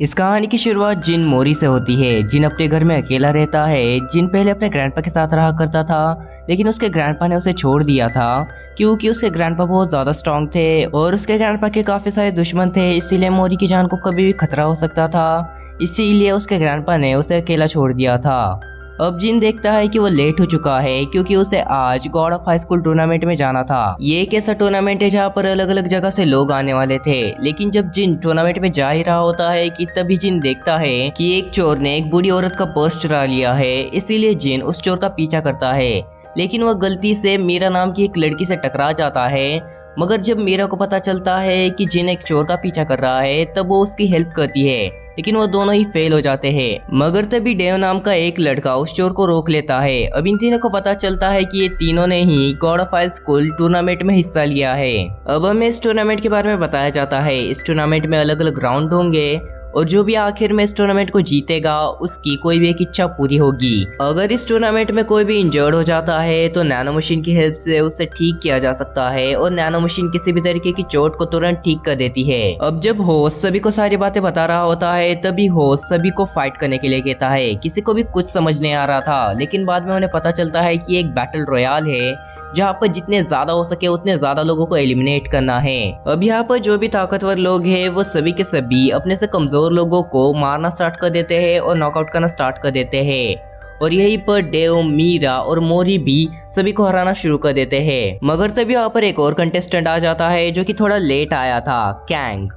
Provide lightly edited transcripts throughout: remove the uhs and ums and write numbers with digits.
इस कहानी की शुरुआत जिन मोरी से होती है। जिन अपने घर में अकेला रहता है। जिन पहले अपने ग्रैंडपा के साथ रहा करता था, लेकिन उसके ग्रैंडपा ने उसे छोड़ दिया था क्योंकि उसके ग्रैंडपा बहुत ज्यादा स्ट्रांग थे और उसके ग्रैंडपा के काफी सारे दुश्मन थे। इसीलिए मोरी की जान को कभी भी खतरा हो सकता था। इसीलिए उसके ग्रैंडपा ने उसे अकेला छोड़ दिया था। अब जिन देखता है कि वो लेट हो चुका है क्योंकि उसे आज God of high school tournament में जाना था। ये एक ऐसा टूर्नामेंट है जहाँ पर अलग अलग जगह से लोग आने वाले थे। लेकिन जब जिन टूर्नामेंट में जा ही रहा होता है कि तभी जिन देखता है कि एक चोर ने एक बूढ़ी औरत का पर्स चुरा लिया है। इसीलिए जिन उस चोर का पीछा करता है, लेकिन वह गलती से मीरा नाम की एक लड़की से टकरा जाता है। मगर जब मीरा को पता चलता है कि जिन एक चोर का पीछा कर रहा है, तब वो उसकी हेल्प करती है, लेकिन वो दोनों ही फेल हो जाते हैं। मगर तभी डेव नाम का एक लड़का उस चोर को रोक लेता है। अब इन तीनों को पता चलता है कि ये तीनों ने ही god of high school tournament में हिस्सा लिया है। अब हमें इस टूर्नामेंट के बारे में बताया जाता है। इस टूर्नामेंट में अलग अलग राउंड होंगे और जो भी आखिर में इस टूर्नामेंट को जीतेगा उसकी कोई भी एक इच्छा पूरी होगी। अगर इस टूर्नामेंट में कोई भी इंजर्ड हो जाता है तो नैनो मशीन की हेल्प से उसे ठीक किया जा सकता है और नैनो मशीन किसी भी तरीके की चोट को तुरंत ठीक कर देती है। अब जब होस्ट सभी को सारी बातें बता रहा होता है, तभी होस्ट सभी को फाइट करने के लिए कहता है। किसी को भी कुछ समझ नहीं आ रहा था, लेकिन बाद में उन्हें पता चलता है कि एक बैटल रॉयल है जहाँ पर जितने ज्यादा हो सके उतने ज्यादा लोगों को एलिमिनेट करना है। अब यहाँ पर जो भी ताकतवर लोग हैं वो सभी के सभी अपने से कमजोर लोगों को मारना स्टार्ट कर देते हैं और नॉकआउट करना स्टार्ट कर देते हैं। और यहीं पर डेव, मीरा और मोरी भी सभी को हराना शुरू कर देते हैं। मगर तभी यहाँ पर एक और कंटेस्टेंट आ जाता है जो कि थोड़ा लेट आया था, कैंग।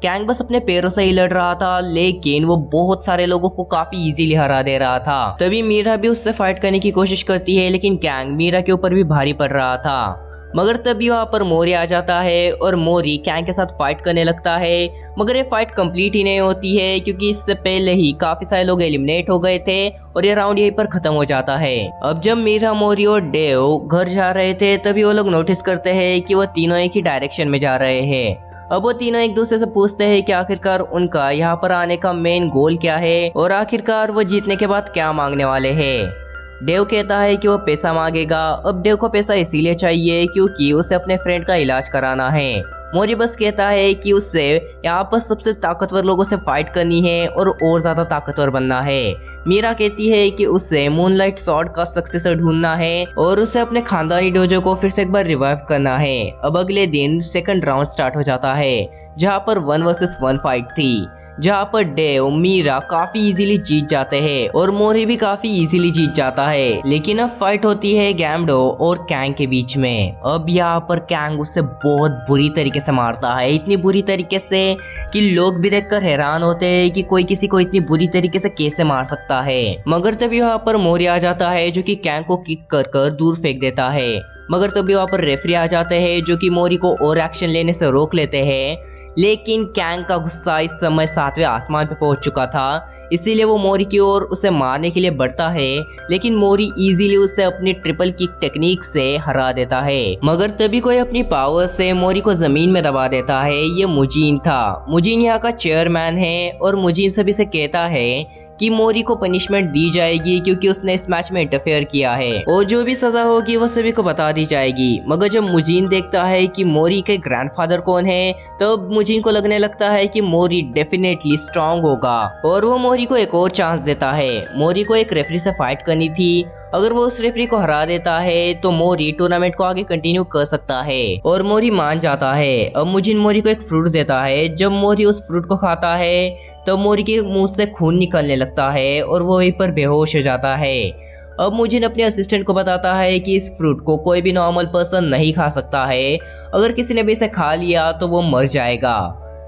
कैंग बस अपने पैरों से ही लड़ रहा था, लेकिन वो बहुत सारे लोगों को काफी इजीली हरा दे रहा था। तभी मीरा भी उससे फाइट करने की कोशिश करती है, लेकिन कैंग मीरा के ऊपर भी भारी पड़ रहा था। मगर तभी वहाँ पर मोरी आ जाता है और मोरी कैंग के साथ फाइट करने लगता है। मगर ये फाइट कंप्लीट ही नहीं होती है क्योंकि इससे पहले ही काफी सारे लोग एलिमिनेट हो गए थे और ये राउंड यहीं पर खत्म हो जाता है। अब जब मीरा, मोरी और डेव घर जा रहे थे, तभी वो लोग नोटिस करते हैं कि वो तीनों एक ही डायरेक्शन में जा रहे हैं। अब वो तीनों एक दूसरे से पूछते हैं कि आखिरकार उनका यहाँ पर आने का मेन गोल क्या है और आखिरकार वो जीतने के बाद क्या मांगने वाले हैं। डेव कहता है कि वो पैसा मांगेगा। अब डेव को पैसा इसीलिए चाहिए क्योंकि उसे अपने फ्रेंड का इलाज कराना है। मोरी बस कहता है कि उससे यहाँ पर सबसे ताकतवर लोगों से फाइट करनी है और ज्यादा ताकतवर बनना है। मीरा कहती है कि उसे मूनलाइट सॉर्ड का सक्सेसर ढूंढना है और उसे अपने खानदानी डोजो को फिर से एक बार रिवाइव करना है। अब अगले दिन सेकंड राउंड स्टार्ट हो जाता है जहाँ पर 1 वर्सेस 1 फाइट थी, जहाँ पर डेव, मीरा काफी इजीली जीत जाते हैं और मोरी भी काफी इजीली जीत जाता है। लेकिन अब फाइट होती है गैम्डो और कैंग के बीच में। अब यहाँ पर कैंग उससे बहुत बुरी तरीके से मारता है, इतनी बुरी तरीके से कि लोग भी देखकर हैरान होते हैं कि कोई किसी को इतनी बुरी तरीके से कैसे मार सकता है। मगर तभी यहाँ पर मोरी आ जाता है जो कि कैंग को किक कर दूर फेंक देता है। मगर तभी वहाँ पर रेफरी आ जाते हैं जो कि मोरी को और एक्शन लेने से रोक लेते हैं। लेकिन कैंग का गुस्सा इस समय 7वें आसमान पे पहुंच चुका था, इसीलिए वो मोरी की ओर उसे मारने के लिए बढ़ता है, लेकिन मोरी इजीली उसे अपनी ट्रिपल किक टेक्निक से हरा देता है। मगर तभी कोई अपनी पावर से मोरी को जमीन में दबा देता है। ये मुजीन था। मुजीन यहाँ का चेयरमैन है और मुजीन सभी से कहता है कि मोरी को पनिशमेंट दी जाएगी क्योंकि उसने इस मैच में इंटरफेयर किया है और जो भी सजा होगी वो सभी को बता दी जाएगी। मगर जब मुजीन देखता है कि मोरी के ग्रैंडफादर कौन है, तब मुजीन को लगने लगता है कि मोरी डेफिनेटली स्ट्रांग होगा और वो मोरी को एक और चांस देता है। मोरी को एक रेफरी से फाइट करनी थी। अगर वो उस रेफरी को हरा देता है तो मोरी टूर्नामेंट को आगे कंटिन्यू कर सकता है और मोरी मान जाता है। अब मुजीन मोरी को एक फ्रूट देता है। जब मोरी उस फ्रूट को खाता है तब मोरी के मुंह से खून निकलने लगता है और वो वहीं पर बेहोश हो जाता है। अब मुजीन अपने असिस्टेंट को बताता है कि इस फ्रूट को कोई भी नॉर्मल पर्सन नहीं खा सकता है, अगर किसी ने भी इसे खा लिया तो वो मर जाएगा।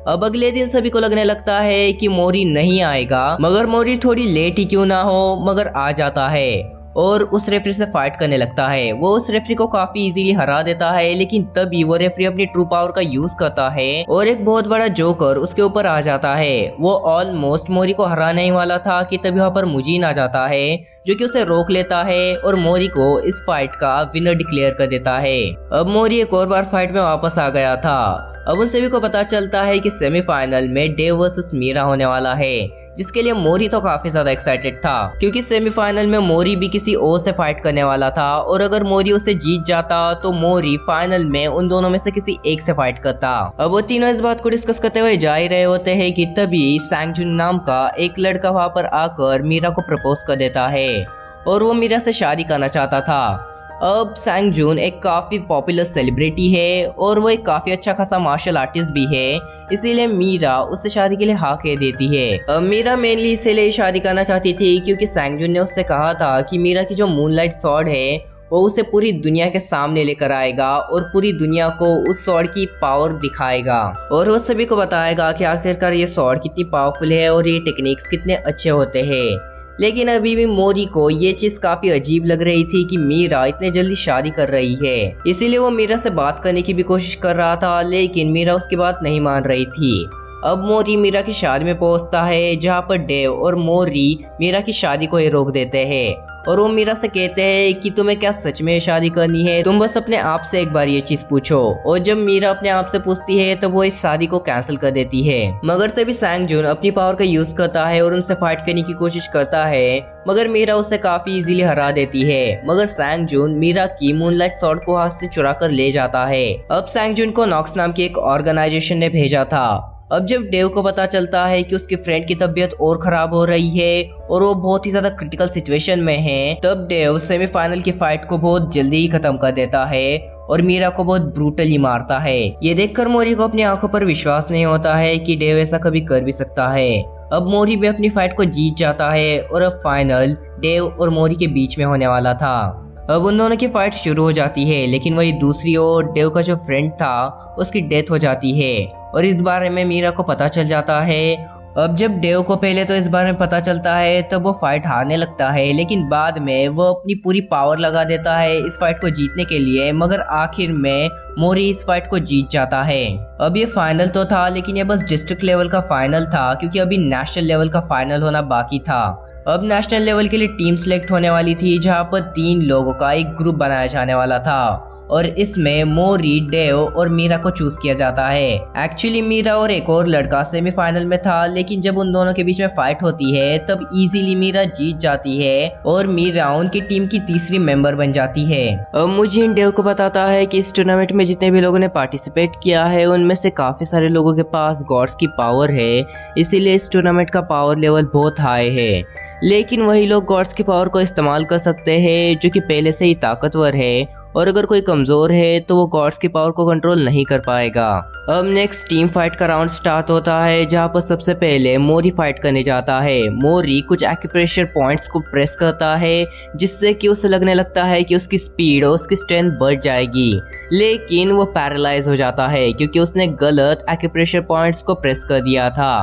अब अगले दिन सभी को लगने लगता है कि मोरी नहीं आएगा, मगर मोरी थोड़ी लेट ही क्यों ना हो मगर आ जाता है और उस रेफरी से फाइट करने लगता है। वो उस रेफरी को काफी इजीली हरा देता है, लेकिन तभी वो रेफरी अपनी ट्रू पावर का यूज करता है और एक बहुत बड़ा जोकर उसके ऊपर आ जाता है। वो ऑलमोस्ट मोरी को हराने ही वाला था कि तभी वहाँ पर मुजीन आ जाता है जो कि उसे रोक लेता है और मोरी को इस फाइट का विनर डिक्लेयर कर देता है। अब मोरी एक और बार फाइट में वापस आ गया था। अब उन सभी को पता चलता है कि सेमीफाइनल में डेव वर्सेस मीरा होने वाला है, जिसके लिए मोरी तो काफी ज्यादा एक्साइटेड था क्योंकि सेमीफाइनल में मोरी भी किसी और से फाइट करने वाला था और अगर मोरी उसे जीत जाता तो मोरी फाइनल में उन दोनों में से किसी एक से फाइट करता। अब वो तीनों इस बात को डिस्कस करते हुए जा ही रहे होते हैं कि तभी सैंग जुन नाम का एक लड़का वहां पर आकर मीरा को प्रपोज कर देता है और वो मीरा से शादी करना चाहता था। अब सैंग जुन एक काफ़ी पॉपुलर सेलिब्रिटी है और वो एक काफ़ी अच्छा खासा मार्शल आर्टिस्ट भी है, इसीलिए मीरा उससे शादी के लिए हाँ कह देती है। अब मीरा मेनली इसीलिए शादी करना चाहती थी क्योंकि सैंग जुन ने उससे कहा था कि मीरा की जो मूनलाइट स्वॉर्ड है वो उसे पूरी दुनिया के सामने लेकर आएगा और पूरी दुनिया को उस स्वॉर्ड की पावर दिखाएगा और वो सभी को बताएगा कि आखिरकार ये स्वॉर्ड कितनी पावरफुल है और ये टेक्निक्स कितने अच्छे होते हैं। लेकिन अभी भी मोरी को ये चीज काफी अजीब लग रही थी कि मीरा इतने जल्दी शादी कर रही है, इसीलिए वो मीरा से बात करने की भी कोशिश कर रहा था लेकिन मीरा उसकी बात नहीं मान रही थी। अब मोरी मीरा की शादी में पहुंचता है जहां पर डेव और मोरी मीरा की शादी को ही रोक देते हैं और वो मीरा से कहते हैं कि तुम्हें क्या सच में शादी करनी है, तुम बस अपने आप से एक बार ये चीज पूछो। और जब मीरा अपने आप से पूछती है तो वो इस शादी को कैंसिल कर देती है। मगर तभी सैंग जुन अपनी पावर का यूज करता है और उनसे फाइट करने की कोशिश करता है मगर मीरा उसे काफी इजीली हरा देती है। मगर सैंग जुन मीरा की मूनलाइट स्वॉर्ड को हाथ से चुरा कर ले जाता है। अब सैंग जुन को नॉक्स नाम की एक ऑर्गेनाइजेशन ने भेजा था। अब जब डेव को पता चलता है कि उसकी फ्रेंड की तबीयत और खराब हो रही है और वो बहुत ही ज्यादा क्रिटिकल सिचुएशन में है, तब डेव सेमीफाइनल की फाइट को बहुत जल्दी ही खत्म कर देता है और मीरा को बहुत ब्रूटली मारता है। ये देखकर मोरी को अपनी आंखों पर विश्वास नहीं होता है कि डेव ऐसा कभी कर भी सकता है। अब मोरी भी अपनी फाइट को जीत जाता है और अब फाइनल डेव और मोरी के बीच में होने वाला था। अब उन दोनों की फाइट शुरू हो जाती है लेकिन वही दूसरी ओर डेव का जो फ्रेंड था उसकी डेथ हो जाती है और इस बारे में मीरा को पता चल जाता है। अब जब डेव को पहले तो इस बारे में पता चलता है तब वो फाइट हारने लगता है लेकिन बाद में वो अपनी पूरी पावर लगा देता है इस फाइट को जीतने के लिए, मगर आखिर में मोरी इस फाइट को जीत जाता है। अब ये फाइनल तो था लेकिन ये बस डिस्ट्रिक्ट लेवल का फाइनल था क्योंकि अभी नेशनल लेवल का फाइनल होना बाकी था। अब नेशनल लेवल के लिए टीम सिलेक्ट होने वाली थी जहाँ पर 3 लोगों का एक ग्रुप बनाया जाने वाला था और इसमें मोरी, डेव और मीरा को चूज किया जाता है। एक्चुअली मीरा और एक और लड़का सेमीफाइनल में था लेकिन जब उन दोनों के बीच में फाइट होती है तब इजीली मीरा जीत जाती है और मीरा उनकी टीम की तीसरी मेंबर बन जाती है। अब मुझे डेव को बताता है कि इस टूर्नामेंट में जितने भी लोगों ने पार्टिसिपेट किया है उनमें से काफी सारे लोगों के पास गॉड्स की पावर है, इसीलिए इस टूर्नामेंट का पावर लेवल बहुत हाई है। लेकिन वही लोग गॉड्स की पावर को इस्तेमाल कर सकते हैं जो कि पहले से ही ताकतवर है और अगर कोई कमजोर है तो वो गॉड्स की पावर को कंट्रोल नहीं कर पाएगा। अब नेक्स्ट टीम फाइट का राउंड स्टार्ट होता है जहाँ पर सबसे पहले मोरी फाइट करने जाता है। मोरी कुछ एक्यूप्रेशर पॉइंट्स को प्रेस करता है जिससे कि उसे लगने लगता है कि उसकी स्पीड और उसकी स्ट्रेंथ बढ़ जाएगी, लेकिन वो पैरालाइज हो जाता है क्योंकि उसने गलत एक्यूप्रेशर पॉइंट्स को प्रेस कर दिया था।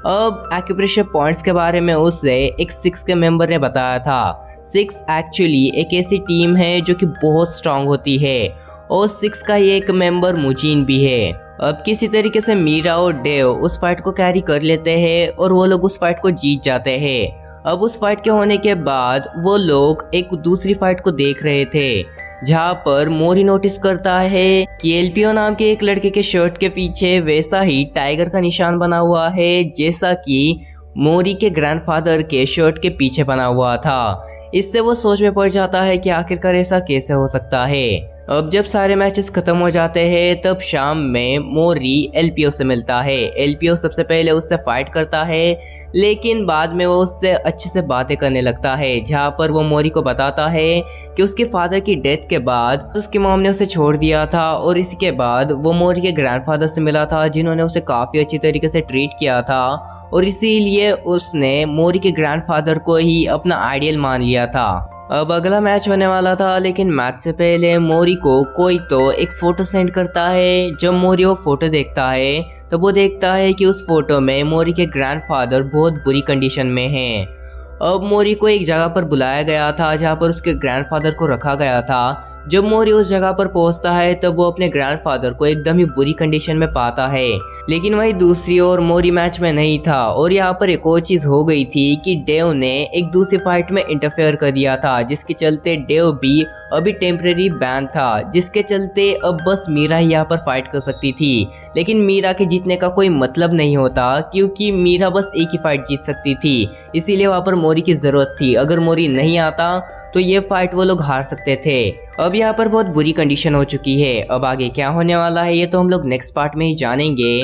अब एक्यूप्रेशर पॉइंट्स के बारे में उसे एक 6 के मेंबर ने बताया था। 6 एक्चुअली एक ऐसी टीम है जो कि बहुत स्ट्रांग होती है और 6 का ही एक मेंबर मुजीन भी है। अब किसी तरीके से मीरा और डेव उस फाइट को कैरी कर लेते हैं और वो लोग उस फाइट को जीत जाते हैं। अब उस फाइट के होने के बाद वो लोग एक दूसरी फाइट को देख रहे थे जहाँ पर मोरी नोटिस करता है कि एलपीओ नाम के एक लड़के के शर्ट के पीछे वैसा ही टाइगर का निशान बना हुआ है जैसा कि मोरी के ग्रैंडफादर के शर्ट के पीछे बना हुआ था। इससे वो सोच में पड़ जाता है कि आखिरकार ऐसा कैसे हो सकता है। अब जब सारे मैचेस खत्म हो जाते हैं तब शाम में मोरी एलपीओ से मिलता है। एलपीओ सबसे पहले उससे फाइट करता है लेकिन बाद में वो उससे अच्छे से बातें करने लगता है जहाँ पर वो मोरी को बताता है कि उसके फादर की डेथ के बाद उसकी मॉम ने उसे छोड़ दिया था और इसी के बाद वो मोरी के ग्रैंडफादर से मिला था जिन्होंने उसे काफ़ी अच्छी तरीके से ट्रीट किया था और इसीलिए उसने मोरी के ग्रैंडफादर को ही अपना आइडियल मान लिया था। अब अगला मैच होने वाला था लेकिन मैच से पहले मोरी को कोई तो एक फोटो सेंड करता है। जब मोरी वो फोटो देखता है तो वो देखता है कि उस फोटो में मोरी के ग्रैंडफादर बहुत बुरी कंडीशन में हैं अब मोरी को एक जगह पर बुलाया गया था जहाँ पर उसके ग्रैंडफादर को रखा गया था। जब मोरी उस जगह पर पहुंचता है तब वो अपने ग्रैंडफादर को एकदम ही बुरी कंडीशन में पाता है। लेकिन वही दूसरी ओर मोरी मैच में नहीं था और यहाँ पर एक और चीज हो गई थी कि डेव ने एक दूसरी फाइट में इंटरफेयर कर दिया था, जिसके चलते डेव भी अभी टेम्परेरी बैन था, जिसके चलते अब बस मीरा ही यहाँ पर फाइट कर सकती थी। लेकिन मीरा के जीतने का कोई मतलब नहीं होता क्योंकि मीरा बस एक ही फाइट जीत सकती थी, इसीलिए वहाँ पर मोरी की जरूरत थी। अगर मोरी नहीं आता तो ये फाइट वो लोग हार सकते थे। अब यहाँ पर बहुत बुरी कंडीशन हो चुकी है। अब आगे क्या होने वाला है ये तो हम लोग नेक्स्ट पार्ट में ही जानेंगे,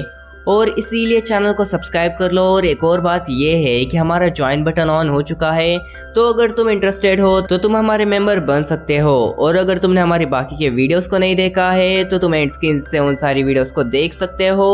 और इसीलिए चैनल को सब्सक्राइब कर लो। और एक और बात ये है कि हमारा ज्वाइन बटन ऑन हो चुका है, तो अगर तुम इंटरेस्टेड हो तो तुम हमारे मेंबर बन सकते हो। और अगर तुमने हमारी बाकी के वीडियोस को नहीं देखा है तो तुम एंड स्क्रीन से उन सारी वीडियोस को देख सकते हो।